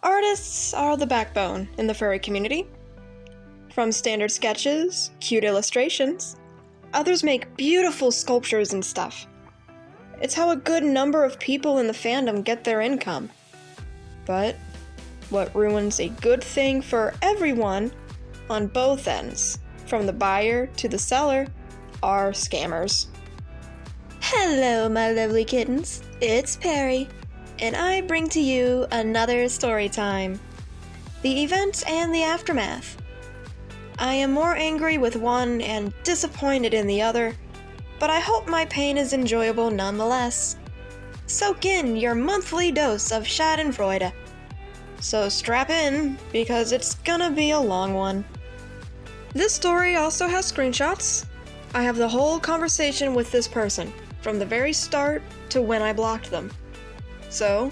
Artists are the backbone in the furry community. From standard sketches, cute illustrations, others make beautiful sculptures and stuff. It's how a good number of people in the fandom get their income. But what ruins a good thing for everyone on both ends, from the buyer to the seller, are scammers. Hello, my lovely kittens. It's Perry, and I bring to you another story time. The event and the aftermath. I am more angry with one and disappointed in the other, but I hope my pain is enjoyable nonetheless. Soak in your monthly dose of schadenfreude. So strap in, because it's gonna be a long one. This story also has screenshots. I have the whole conversation with this person, from the very start to when I blocked them. So,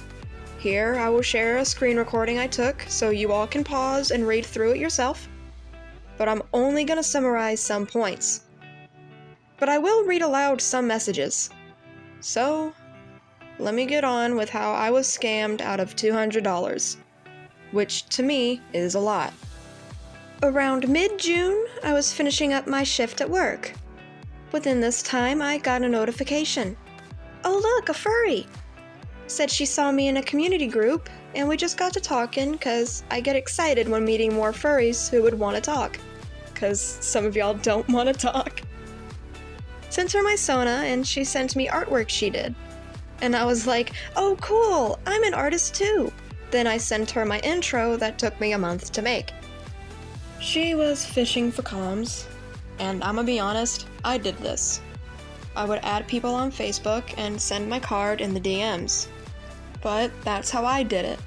here I will share a screen recording I took so you all can pause and read through it yourself. But I'm only gonna summarize some points. But I will read aloud some messages. So, let me get on with how I was scammed out of $200, which to me is a lot. Around mid-June, I was finishing up my shift at work. Within this time, I got a notification. Oh look, a furry! Said she saw me in a community group, and we just got to talking, cause I get excited when meeting more furries who would want to talk. Cause some of y'all don't want to talk. Sent her my Sona, and she sent me artwork she did. And I was like, oh cool, I'm an artist too. Then I sent her my intro that took me a month to make. She was fishing for comms, and I'ma be honest, I did this. I would add people on Facebook and send my card in the DMs. But that's how I did it.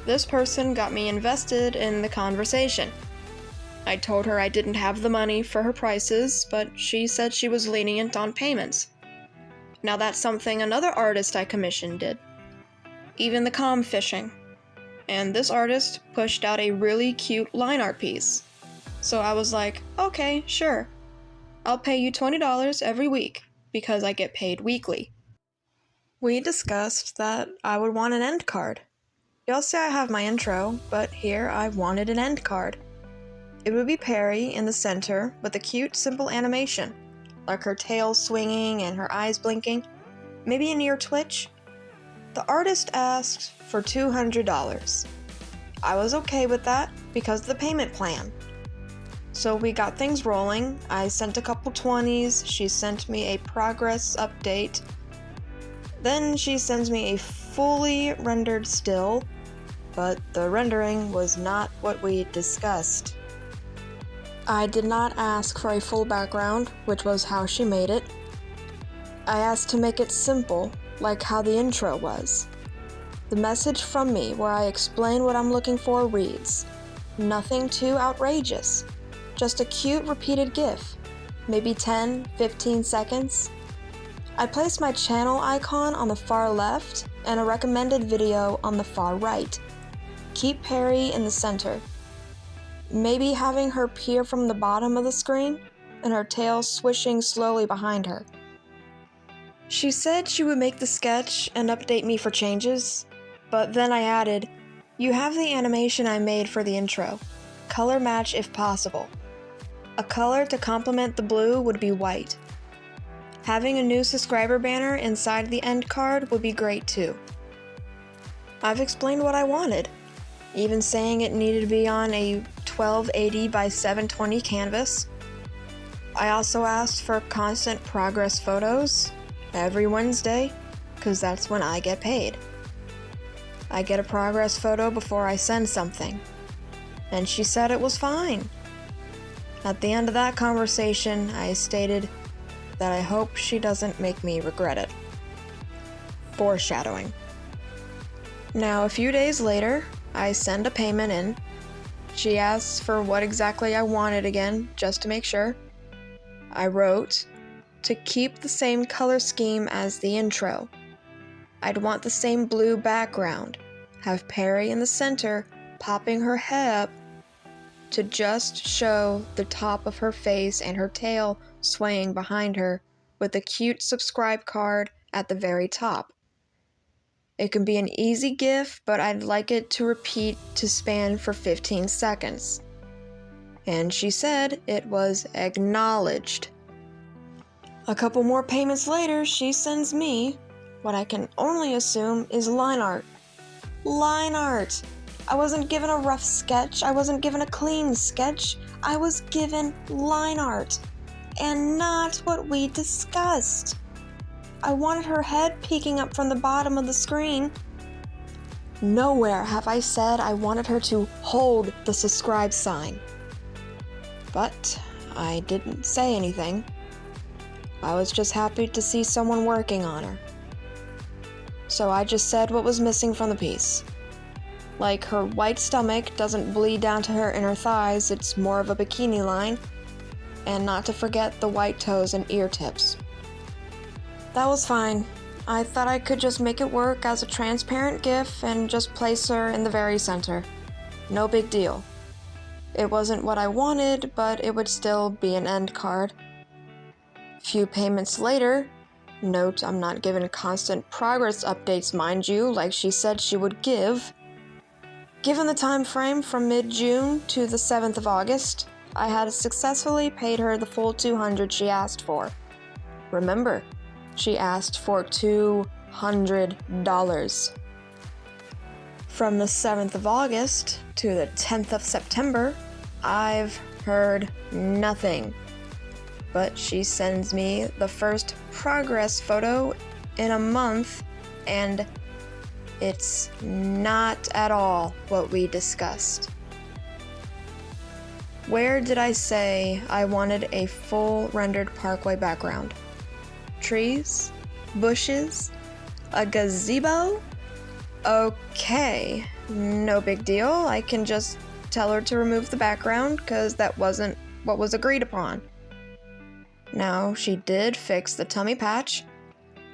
This person got me invested in the conversation. I told her I didn't have the money for her prices, but she said she was lenient on payments. Now that's something another artist I commissioned did. Even the comm fishing. And this artist pushed out a really cute line art piece. So I was like, okay, sure. I'll pay you $20 every week, because I get paid weekly. We discussed that I would want an end card. Y'all say I have my intro, but here I wanted an end card. It would be Perry in the center with a cute, simple animation, like her tail swinging and her eyes blinking, maybe an ear twitch. The artist asked for $200. I was okay with that because of the payment plan. So we got things rolling. I sent a couple 20s, she sent me a progress update. Then she sends me a fully rendered still, but the rendering was not what we discussed. I did not ask for a full background, which was how she made it. I asked to make it simple, like how the intro was. The message from me where I explain what I'm looking for reads, nothing too outrageous, just a cute repeated GIF, maybe 10, 15 seconds. I placed my channel icon on the far left and a recommended video on the far right. Keep Perry in the center. Maybe having her peer from the bottom of the screen and her tail swishing slowly behind her. She said she would make the sketch and update me for changes, but then I added, you have the animation I made for the intro. Color match if possible. A color to complement the blue would be white. Having a new subscriber banner inside the end card would be great too. I've explained what I wanted, even saying it needed to be on a 1280 by 720 canvas. I also asked for constant progress photos every Wednesday, because that's when I get paid. I get a progress photo before I send something, and she said it was fine. At the end of that conversation, I stated that I hope she doesn't make me regret it. Foreshadowing. Now, a few days later, I send a payment in. She asks for what exactly I wanted again, just to make sure. I wrote, to keep the same color scheme as the intro. I'd want the same blue background, have Perry in the center, popping her head up, to just show the top of her face and her tail swaying behind her, with a cute subscribe card at the very top. It can be an easy GIF, but I'd like it to repeat to span for 15 seconds. And she said it was acknowledged. A couple more payments later, she sends me what I can only assume is line art. Line art! I wasn't given a rough sketch, I wasn't given a clean sketch, I was given line art. And not what we discussed. I wanted her head peeking up from the bottom of the screen. Nowhere have I said I wanted her to hold the subscribe sign. But I didn't say anything. I was just happy to see someone working on her. So I just said what was missing from the piece. Like her white stomach doesn't bleed down to her inner thighs, it's more of a bikini line. And not to forget the white toes and ear tips. That was fine. I thought I could just make it work as a transparent GIF and just place her in the very center. No big deal. It wasn't what I wanted, but it would still be an end card. Few payments later, note I'm not given constant progress updates, mind you, like she said she would give. Given the time frame from mid-June to the 7th of August, I had successfully paid her the full $200 she asked for. Remember, she asked for $200. From the 7th of August to the 10th of September, I've heard nothing. But she sends me the first progress photo in a month, and it's not at all what we discussed. Where did I say I wanted a full rendered parkway background? Trees? Bushes? A gazebo? Okay, no big deal. I can just tell her to remove the background because that wasn't what was agreed upon. Now, she did fix the tummy patch,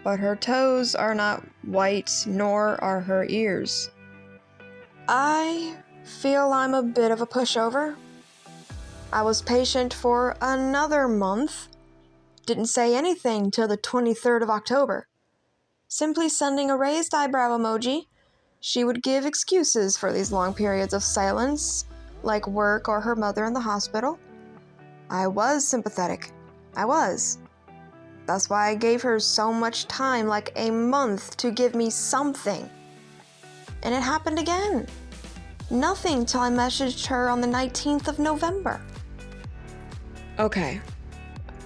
but her toes are not white, nor are her ears. I feel I'm a bit of a pushover. I was patient for another month. Didn't say anything till the 23rd of October. Simply sending a raised eyebrow emoji. She would give excuses for these long periods of silence, like work or her mother in the hospital. I was sympathetic. I was. That's why I gave her so much time, like a month, to give me something. And it happened again. Nothing till I messaged her on the 19th of November. Okay,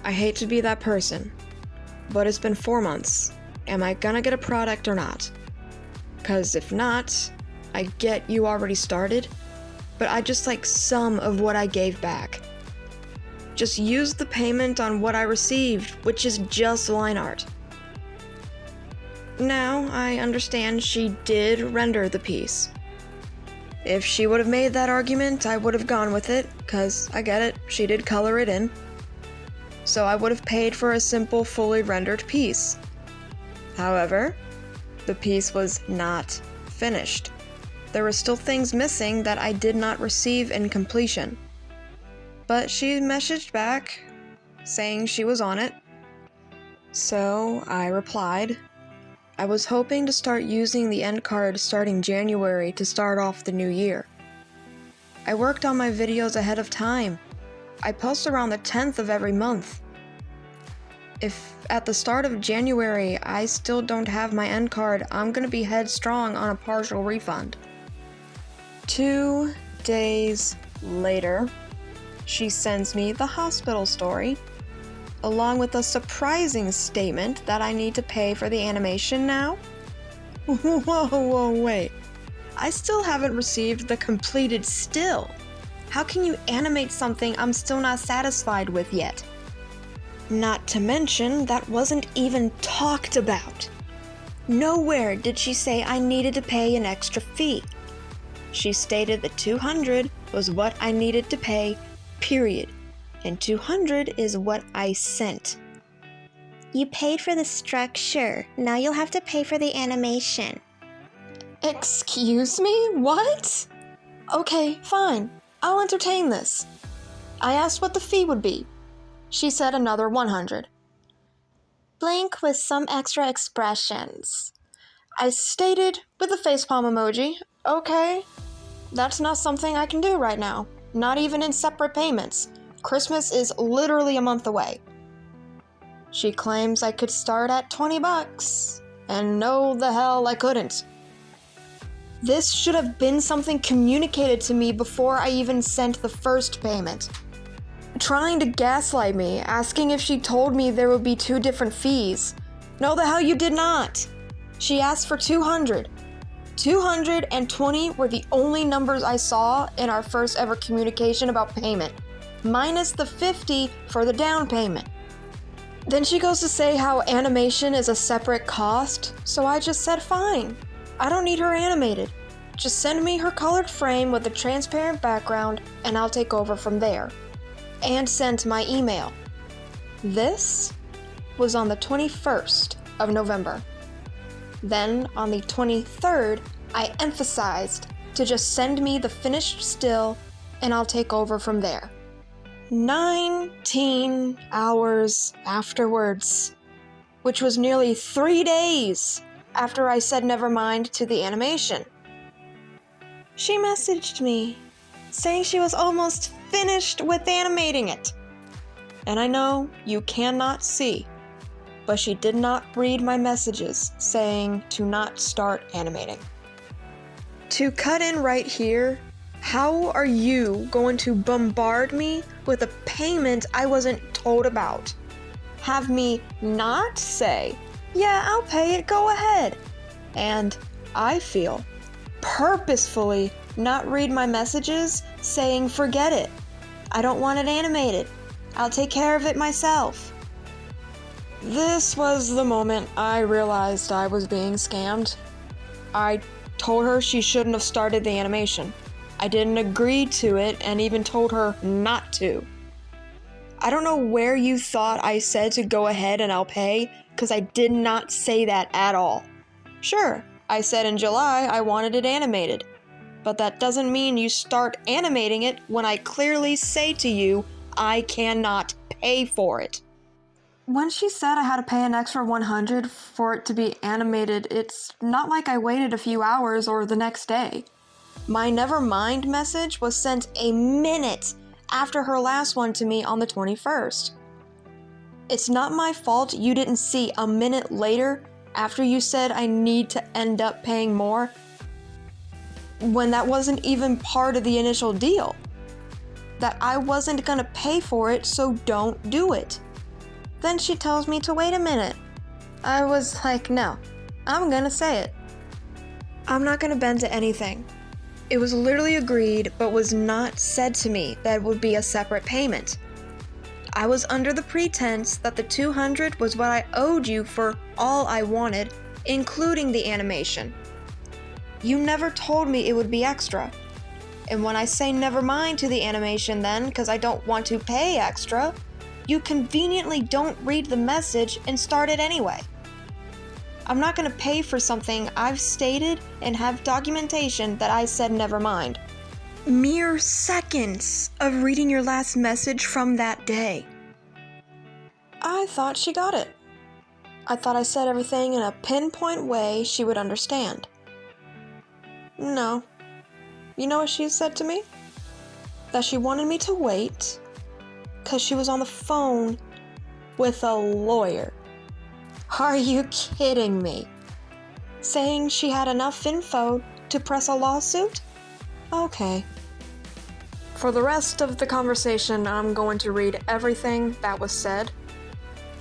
I hate to be that person, but it's been 4 months. Am I gonna get a product or not? 'Cause if not, I get you already started, but I just like some of what I gave back. Just use the payment on what I received, which is just line art. Now, I understand she did render the piece. If she would have made that argument, I would have gone with it, 'cause I get it, she did color it in. So I would have paid for a simple, fully rendered piece. However, the piece was not finished. There were still things missing that I did not receive in completion. But she messaged back, saying she was on it. So I replied, I was hoping to start using the end card starting January to start off the new year. I worked on my videos ahead of time. I post around the 10th of every month. If at the start of January I still don't have my end card, I'm gonna be headstrong on a partial refund. 2 days later, she sends me the hospital story, along with a surprising statement that I need to pay for the animation now. Whoa, wait. I still haven't received the completed still. How can you animate something I'm still not satisfied with yet? Not to mention, that wasn't even talked about. Nowhere did she say I needed to pay an extra fee. She stated that $200 was what I needed to pay, period. And $200 is what I sent. You paid for the structure. Now you'll have to pay for the animation. Excuse me? What? Okay, fine. I'll entertain this. I asked what the fee would be. She said another $100. Blank with some extra expressions. I stated with the facepalm emoji, okay, that's not something I can do right now. Not even in separate payments. Christmas is literally a month away. She claims I could start at $20, and no the hell I couldn't. This should have been something communicated to me before I even sent the first payment. Trying to gaslight me, asking if she told me there would be 2 different fees. No the hell you did not. She asked for 200. 220 were the only numbers I saw in our first ever communication about payment, minus the 50 for the down payment. Then she goes to say how animation is a separate cost, so I just said fine. I don't need her animated. Just send me her colored frame with a transparent background and I'll take over from there. And sent my email. This was on the 21st of November. Then on the 23rd, I emphasized to just send me the finished still and I'll take over from there. 19 hours afterwards, which was nearly 3 days after I said never mind to the animation. She messaged me saying she was almost finished with animating it. And I know you cannot see, but she did not read my messages saying to not start animating. To cut in right here, how are you going to bombard me with a payment I wasn't told about? Have me not say, yeah, I'll pay it, go ahead. And I feel purposefully not read my messages saying forget it. I don't want it animated. I'll take care of it myself. This was the moment I realized I was being scammed. I told her she shouldn't have started the animation. I didn't agree to it and even told her not to. I don't know where you thought I said to go ahead and I'll pay, because I did not say that at all. Sure, I said in July I wanted it animated, but that doesn't mean you start animating it when I clearly say to you I cannot pay for it. When she said I had to pay an extra $100 for it to be animated, it's not like I waited a few hours or the next day. My never mind message was sent a minute after her last one to me on the 21st. It's not my fault you didn't see a minute later after you said I need to end up paying more, when that wasn't even part of the initial deal. That I wasn't gonna pay for it, so don't do it. Then she tells me to wait a minute. I was like, no, I'm gonna say it. I'm not gonna bend to anything. It was literally agreed, but was not said to me that it would be a separate payment. I was under the pretense that the 200 was what I owed you for all I wanted, including the animation. You never told me it would be extra. And when I say never mind to the animation then, because I don't want to pay extra, you conveniently don't read the message and start it anyway. I'm not going to pay for something I've stated and have documentation that I said never mind. Mere seconds of reading your last message from that day. I thought she got it. I thought I said everything in a pinpoint way she would understand. No. You know what she said to me? That she wanted me to wait because she was on the phone with a lawyer. Are you kidding me? Saying she had enough info to press a lawsuit? Okay. For the rest of the conversation, I'm going to read everything that was said.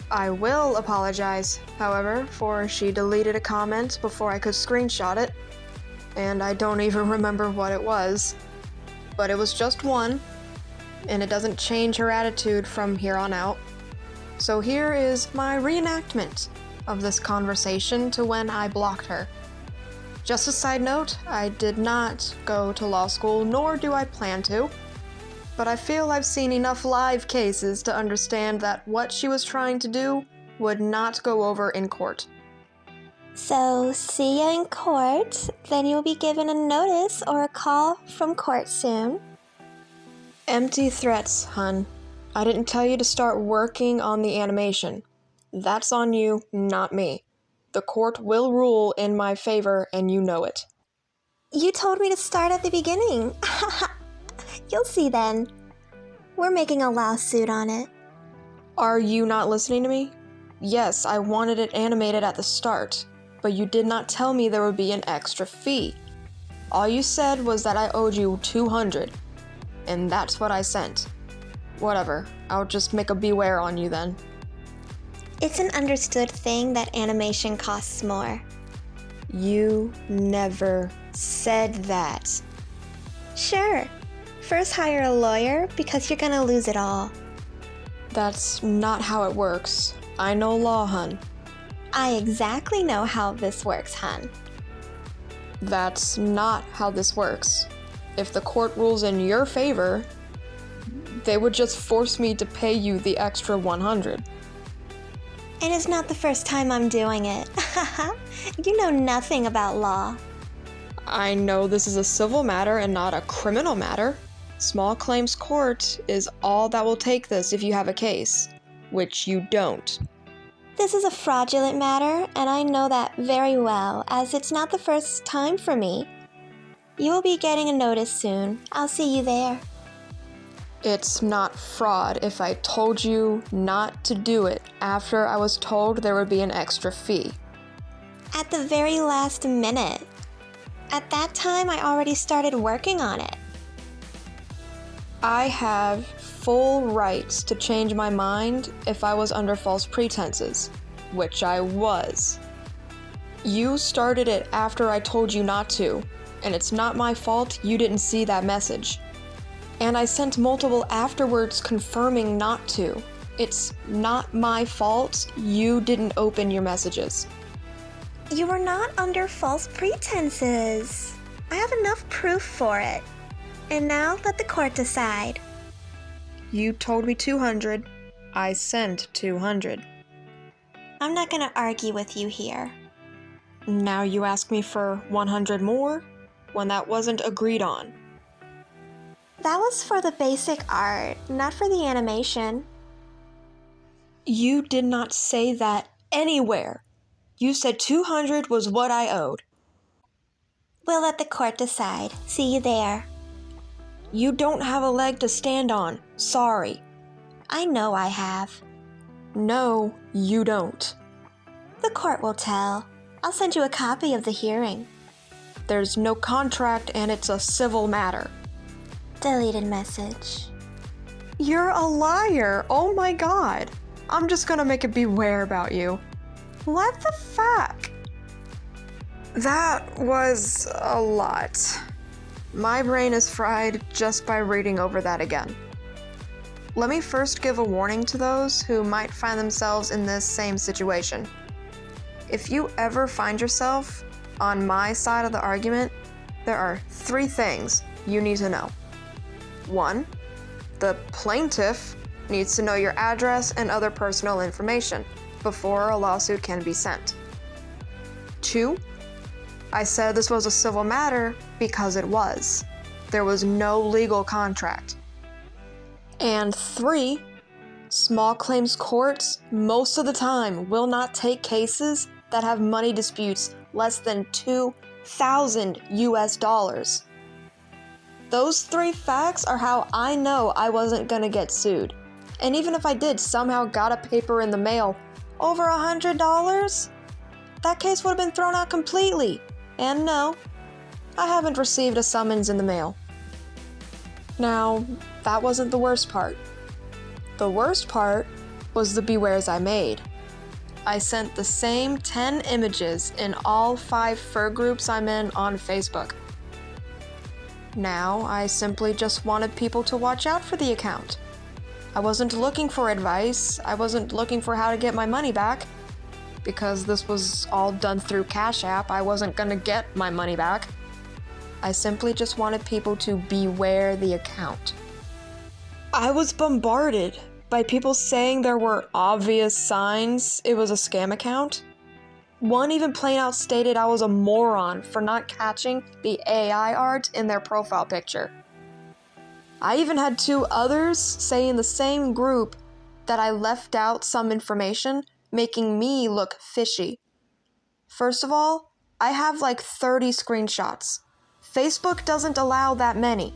I will apologize, however, for she deleted a comment before I could screenshot it, and I don't even remember what it was. But it was just one, and it doesn't change her attitude from here on out. So here is my reenactment of this conversation to when I blocked her. Just a side note, I did not go to law school, nor do I plan to, but I feel I've seen enough live cases to understand that what she was trying to do would not go over in court. So, see ya in court, then you'll be given a notice or a call from court soon. Empty threats, hun. I didn't tell you to start working on the animation. That's on you, not me. The court will rule in my favor, and you know it. You told me to start at the beginning. You'll see then. We're making a lawsuit on it. Are you not listening to me? Yes, I wanted it animated at the start, but you did not tell me there would be an extra fee. All you said was that I owed you $200, and that's what I sent. Whatever, I'll just make a beware on you then. It's an understood thing that animation costs more. You never said that. Sure. First hire a lawyer because you're gonna lose it all. That's not how it works. I know law, hun. I exactly know how this works, hun. That's not how this works. If the court rules in your favor, they would just force me to pay you the extra $100. And it's not the first time I'm doing it. You know nothing about law. I know this is a civil matter and not a criminal matter. Small claims court is all that will take this if you have a case, which you don't. This is a fraudulent matter, and I know that very well, as it's not the first time for me. You will be getting a notice soon. I'll see you there. It's not fraud if I told you not to do it after I was told there would be an extra fee. At the very last minute. At that time, I already started working on it. I have full rights to change my mind if I was under false pretenses, which I was. You started it after I told you not to, and it's not my fault you didn't see that message. And I sent multiple afterwards confirming not to. It's not my fault you didn't open your messages. You were not under false pretenses. I have enough proof for it. And now let the court decide. You told me $200. I sent $200. I'm not gonna argue with you here. Now you ask me for $100 more when that wasn't agreed on. That was for the basic art, not for the animation. You did not say that anywhere. You said $200 was what I owed. We'll let the court decide. See you there. You don't have a leg to stand on. Sorry. I know I have. No, you don't. The court will tell. I'll send you a copy of the hearing. There's no contract and it's a civil matter. Deleted message. You're a liar. Oh my god. I'm just gonna make a beware about you. What the fuck? That was a lot. My brain is fried just by reading over that again. Let me first give a warning to those who might find themselves in this same situation. If you ever find yourself on my side of the argument, there are 3 things you need to know. 1, the plaintiff needs to know your address and other personal information before a lawsuit can be sent. 2, I said this was a civil matter because it was. There was no legal contract. And 3, small claims courts most of the time will not take cases that have money disputes less than $2,000 US. Those 3 facts are how I know I wasn't gonna get sued. And even if I did somehow got a paper in the mail over $100, that case would have been thrown out completely. And no, I haven't received a summons in the mail. Now, that wasn't the worst part. The worst part was the bewares I made. I sent the same 10 images in all 5 fur groups I'm in on Facebook. Now, I simply just wanted people to watch out for the account. I wasn't looking for advice. I wasn't looking for how to get my money back. Because this was all done through Cash App, I wasn't gonna get my money back. I simply just wanted people to beware the account. I was bombarded by people saying there were obvious signs it was a scam account. One even plain out stated I was a moron for not catching the AI art in their profile picture. I even had 2 others say in the same group that I left out some information, making me look fishy. First of all, I have like 30 screenshots. Facebook doesn't allow that many.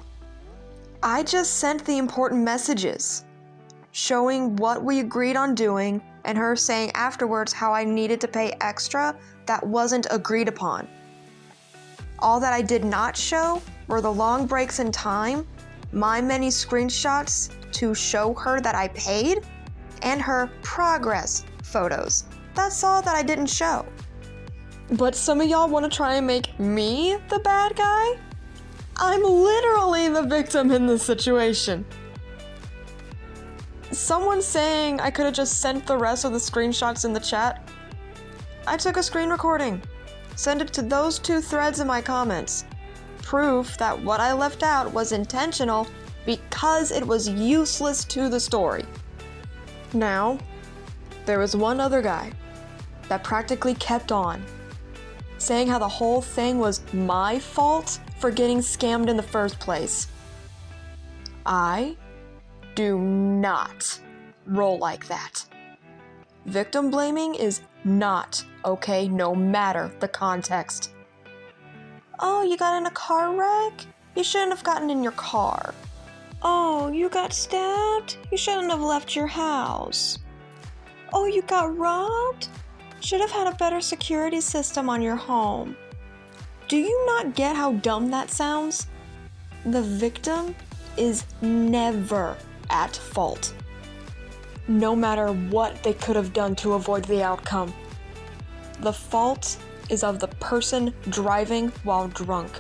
I just sent the important messages, showing what we agreed on doing, and her saying afterwards how I needed to pay extra that wasn't agreed upon. All that I did not show were the long breaks in time, my many screenshots to show her that I paid, and her progress photos. That's all that I didn't show. But some of y'all want to try and make me the bad guy? I'm literally the victim in this situation. Someone saying I could have just sent the rest of the screenshots in the chat. I took a screen recording. Send it to those 2 threads in my comments. Proof that what I left out was intentional because it was useless to the story. Now, there was one other guy that practically kept on, saying how the whole thing was my fault for getting scammed in the first place. I do not roll like that. Victim blaming is not okay, no matter the context. Oh, you got in a car wreck? You shouldn't have gotten in your car. Oh, you got stabbed? You shouldn't have left your house. Oh, you got robbed? Should have had a better security system on your home. Do you not get how dumb that sounds? The victim is never at fault, no matter what they could have done to avoid the outcome. The fault is of the person driving while drunk.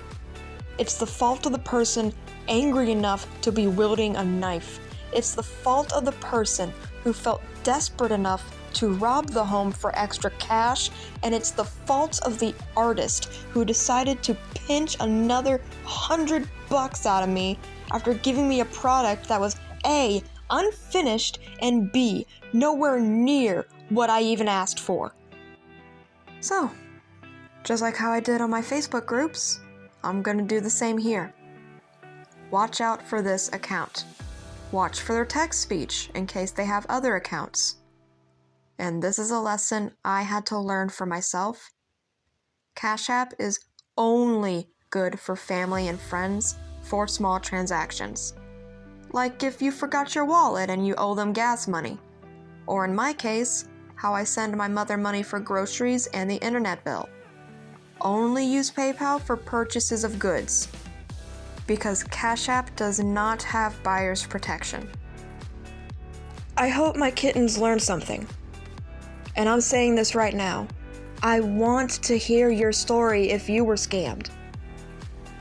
It's the fault of the person angry enough to be wielding a knife. It's the fault of the person who felt desperate enough to rob the home for extra cash, and it's the fault of the artist who decided to pinch another $100 out of me after giving me a product that was A, unfinished, and B, nowhere near what I even asked for. So, just like how I did on my Facebook groups, I'm gonna do the same here. Watch out for this account. Watch for their text speech in case they have other accounts. And this is a lesson I had to learn for myself. Cash App is only good for family and friends for small transactions. Like if you forgot your wallet and you owe them gas money. Or in my case, how I send my mother money for groceries and the internet bill. Only use PayPal for purchases of goods, because Cash App does not have buyer's protection. I hope my kittens learn something. And I'm saying this right now. I want to hear your story if you were scammed.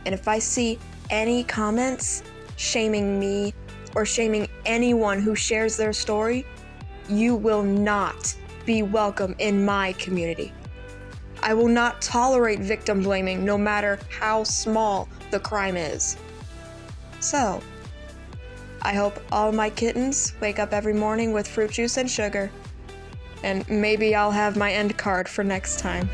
And if I see any comments shaming me or shaming anyone who shares their story, you will not be welcome in my community. I will not tolerate victim blaming no matter how small the crime is. So, I hope all my kittens wake up every morning with fruit juice and sugar. And maybe I'll have my end card for next time.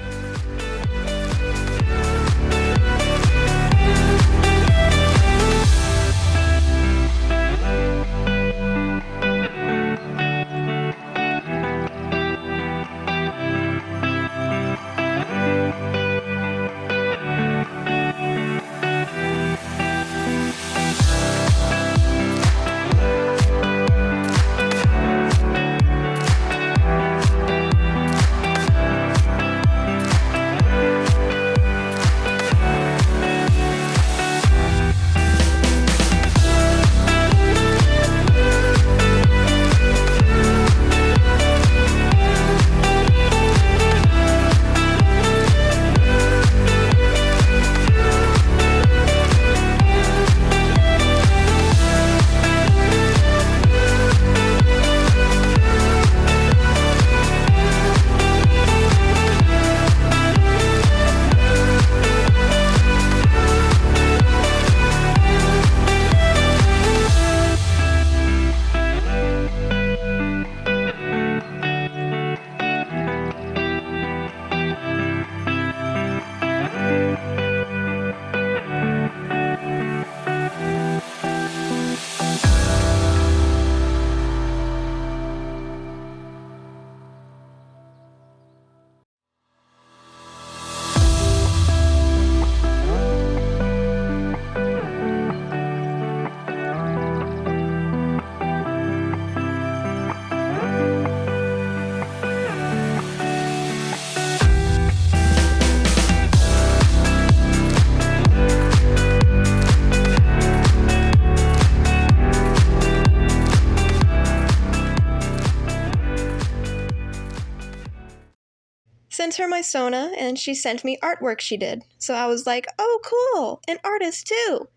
Sent her my Sona, and she sent me artwork she did. So I was like, oh, cool, an artist too.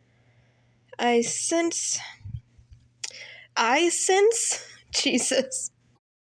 I sense, Jesus,